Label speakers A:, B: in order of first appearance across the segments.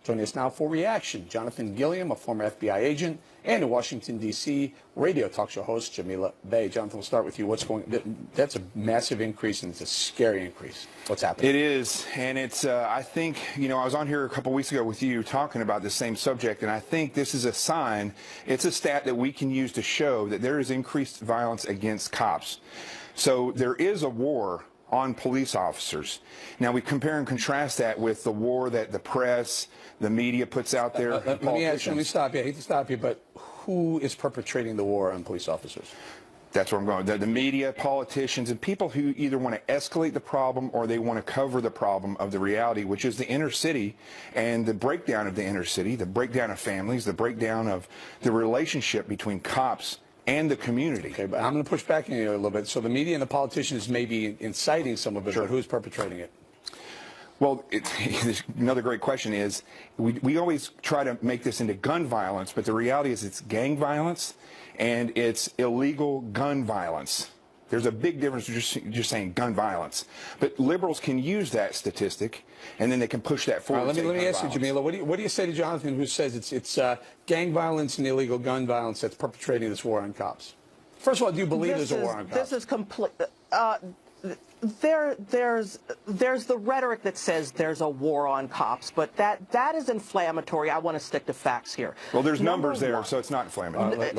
A: Joining us now for reaction, Jonathan Gilliam, a former FBI agent, and a Washington, D.C. radio talk show host, Jamila. Jonathan, we'll start with you. That's a massive increase, and it's a scary increase. What's happening?
B: It is, and it's, I think, I was on here a couple weeks ago with you talking about the same subject, and I think this is a sign, it's a stat that we can use to show that there is increased violence against cops. So there is a war on police officers. Now we compare and contrast that with the war that the press, the media puts out there.
A: Let me stop you. I hate to stop you, but who is perpetrating the war on police officers?
B: That's where I'm going. The media, politicians, and people who either want to escalate the problem or they want to cover the problem of the reality, which is the inner city and the breakdown of the inner city, the breakdown of families, the breakdown of the relationship between cops and the community.
A: Okay, but I'm going to push back on you a little bit. So the media and the politicians may be inciting some of it, but who's perpetrating it?
B: Well, another great question is, we always try to make this into gun violence, but the reality is it's gang violence and it's illegal gun violence. There's a big difference just saying gun violence. But liberals can use that statistic, and then they can push that forward.
A: Let me ask you, Jamila, what do you say to Jonathan, who says it's gang violence and illegal gun violence that's perpetrating this war on cops? First of all, do you believe there's a war on cops?
C: This is complete. There's the rhetoric that says there's a war on cops, but that is inflammatory. I want to stick to facts here.
B: Well, there's numbers there, so it's not inflammatory.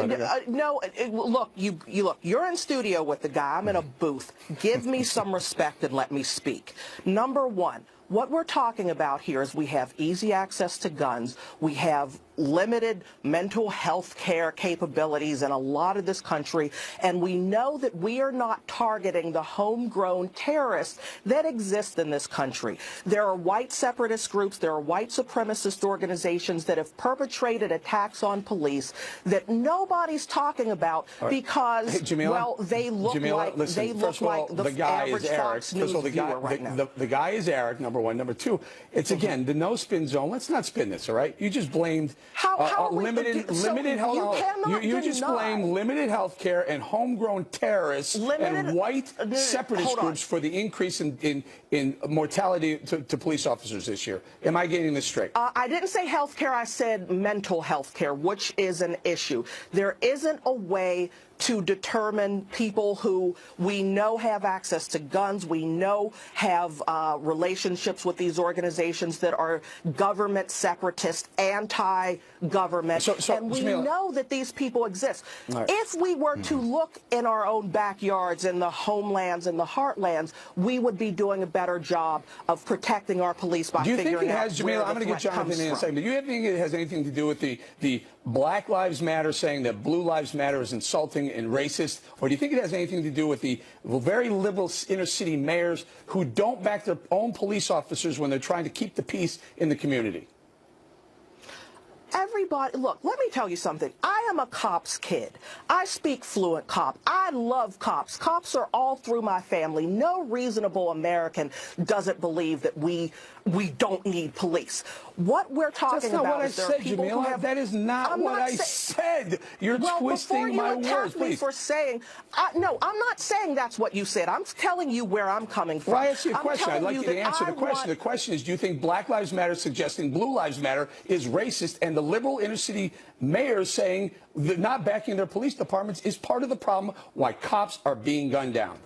C: No, look, you're in studio with the guy. I'm in a booth. Give me some respect and let me speak. Number one, what we're talking about here is we have easy access to guns. We have limited mental health care capabilities in a lot of this country, and we know that we are not targeting the homegrown terrorists that exist in this country. There are white separatist groups, there are white supremacist organizations that have perpetrated attacks on police that nobody's talking about because, hey, Jamila, well, they look like the average Fox News viewer right now.
A: The guy is Eric, number one. Number two, it's again the no spin zone. Let's not spin this, all right? You just blamed limited health. You just blame limited health care and homegrown terrorists and white separatist groups for the increase in mortality to police officers this year. Am I getting this straight?
C: I didn't say health care. I said mental health care, which is an issue. There isn't a way to determine people who we know have access to guns, we know have relationships with these organizations that are government separatist, anti-government, and we know that these people exist. Right. If we were to look in our own backyards, in the homelands, in the heartlands, we would be doing a better job of protecting our police by figuring out where the threat comes from.
A: Jamila, I'm going to get Jonathan in a second. Do you think it has anything to do with the Black Lives Matter saying that Blue Lives Matter is insulting and racist, or do you think it has anything to do with the very liberal inner city mayors who don't back their own police officers when they're trying to keep the peace in the community?
C: Everybody, look, let me tell you something. I am a cop's kid. I speak fluent cop. I love cops. Cops are all through my family. No reasonable American doesn't believe that we don't need police. What we're talking about is there are people who have...
A: That is not what I said. You're twisting my words, please.
C: For saying, no, I'm not saying that's what you said. I'm telling you where I'm coming from.
A: Well, I asked you a question. I'd like you to answer the question. The question is, do you think Black Lives Matter suggesting Blue Lives Matter is racist, and the liberal inner city mayors saying that not backing their police departments is part of the problem why cops are being gunned down?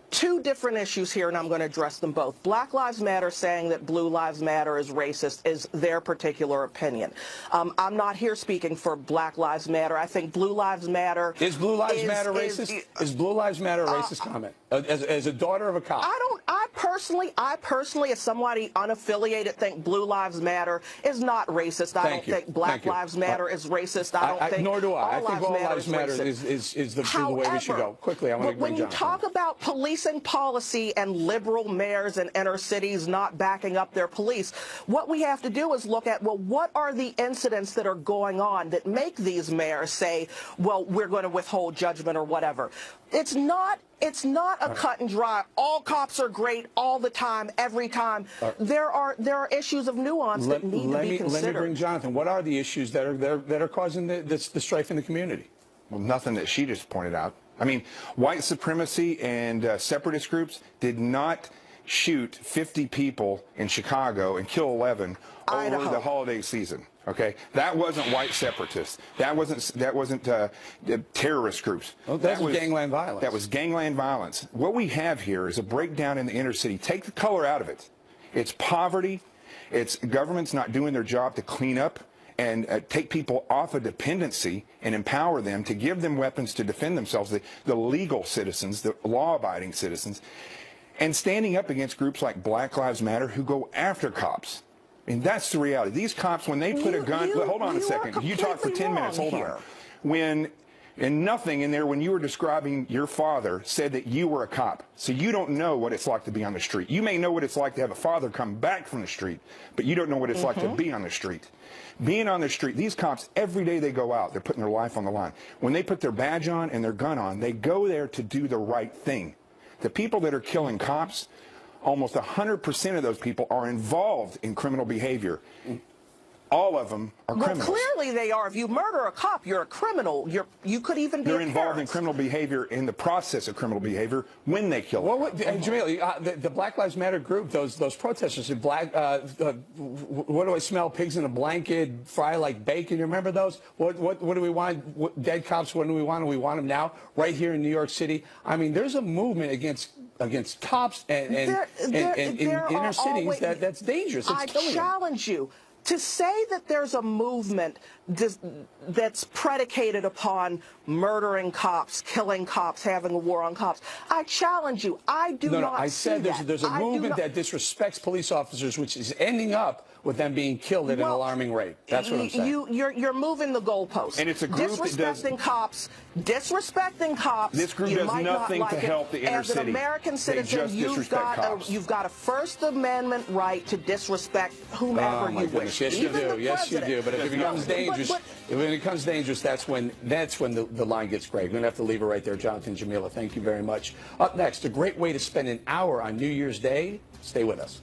C: Two different issues here, and I'm going to address them both. Black Lives Matter saying that Blue Lives Matter is racist is their particular opinion. I'm not here speaking for Black Lives Matter. I think Blue Lives Matter
A: is Blue Lives Matter racist? Is Blue Lives Matter a racist comment? As a daughter of a cop,
C: I personally, as somebody unaffiliated, think Blue Lives Matter is not racist. I don't think Black Lives Matter is racist. I don't think.
A: Nor do I. I think all lives matter
C: is
A: the way we should go. Quickly, I want to bring
C: Jonathan. When you talk about policing policy and liberal mayors in inner cities not backing up their police, what we have to do is look at, well, what are the incidents that are going on that make these mayors say, well, we're going to withhold judgment or whatever. It's not a cut and dry. All cops are great all the time, every time. There are issues of nuance that need to be considered.
A: Let me bring Jonathan. What are the issues that are causing the strife in the community?
B: Well, nothing that she just pointed out. I mean, white supremacy and separatist groups did not shoot 50 people in Chicago and kill 11 over the holiday season. Okay, that wasn't white separatists. That wasn't terrorist groups.
A: Well, that was gangland violence.
B: That was gangland violence. What we have here is a breakdown in the inner city. Take the color out of it. It's poverty. It's government's not doing their job to clean up and take people off of dependency and empower them to give them weapons to defend themselves, the legal citizens, the law-abiding citizens, and standing up against groups like Black Lives Matter who go after cops. And that's the reality. These cops, when they put a gun, hold on a second. You talk for 10 minutes. Hold on. And nothing in there when you were describing your father said that you were a cop. So you don't know what it's like to be on the street. You may know what it's like to have a father come back from the street, but you don't know what it's like to be on the street. Being on the street, these cops, every day they go out, they're putting their life on the line. When they put their badge on and their gun on, they go there to do the right thing. The people that are killing cops, almost 100% of those people are involved in criminal behavior. All of them are criminals.
C: Well, clearly they are. If you murder a cop, you're a criminal. You could even be
B: They're involved in criminal behavior in the process of criminal behavior when they kill them.
A: Well, Jamila, the Black Lives Matter group, those protesters, what do I smell? Pigs in a blanket, fry like bacon. You remember those? What do we want? Dead cops, what do we want? Do we want them now? Right here in New York City. I mean, there's a movement against cops and in inner cities that's dangerous. It's killing them.
C: I challenge you to say that there's a movement that's predicated upon murdering cops, killing cops, having a war on cops. I challenge you. I do not
A: I said there's a movement that disrespects police officers, which is ending up with them being killed at an alarming rate. That's what I'm saying.
C: You're moving the goalposts.
B: And it's a group
C: disrespecting cops.
B: This group does nothing to help the inner city.
C: As an American citizen, you've got a First Amendment right to disrespect whomever you wish.
A: Yes, you do. Yes, you do. But if it becomes dangerous, when it becomes dangerous, that's when the line gets gray. We're going to have to leave it right there. Jonathan, Jamila, thank you very much. Up next, a great way to spend an hour on New Year's Day. Stay with us.